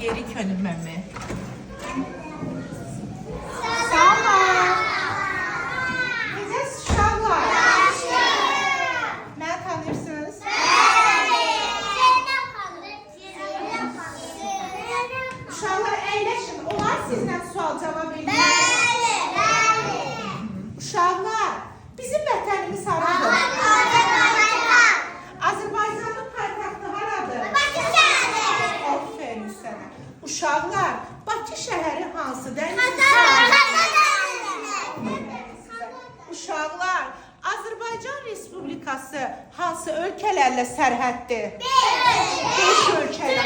geri könülməmi. Uşaqlar, bizim vətənimiz haradır? Azərbaycanın paytaxtı haradır? Aferin sənə. Uşaqlar, Bakı şəhəri hansıdır? Uşaqlar, Azərbaycan Respublikası hansı ölkələrlə sərhəddir? 5 ölkələ.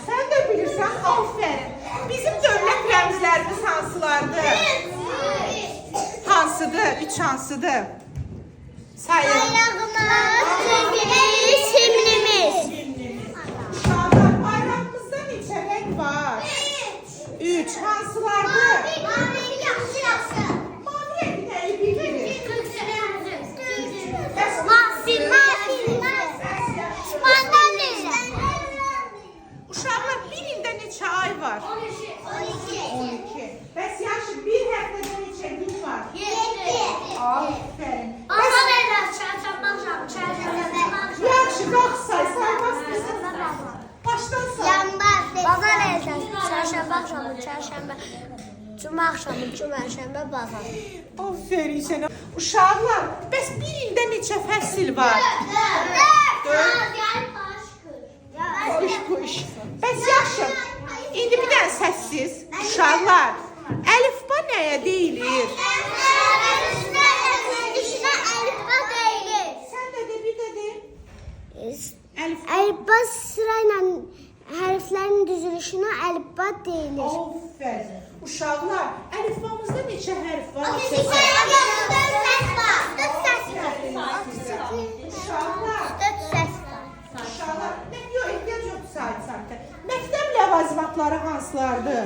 Sen de bilirsen, aferin. Bizim dövlət rəmzlərimiz hansılardır? Hansıdır? 3 hansıdır? Sayın. Uşaqlar, bayrağımızda neçə rəng var? 3. Hansılardır? Mavi rəngi nəyi bilirik? Uşaqlar, bir ildə neçə ay var? 12. Bəs yaşı bir həftədə neçə gün var? 7. Aferin. Yaxşı, qalx say, saymaz mısın? Başdan say. Bazar ertəsi, çarşamba axşamı, çarşamba, cuma axşamı, cuma şənbə, bazar. Aferin sənə. Uşaqlar, bəs bir ildə neçə fəsil var? 4. Qoş. Bəs yaxşı, indi bir dənə səssiz. Uşaqlar, əlifba nəyə deyilir? Sən də de, bir də de. Əlifba sırayla hərflərin düzülüşünə əlifba deyilir. Aferin. Uşaqlar, əlifbamızda neçə hərf var? Uşaqlar, ehtiyac yoxdur sayt. Məktəb ləvazimatları hansılardır?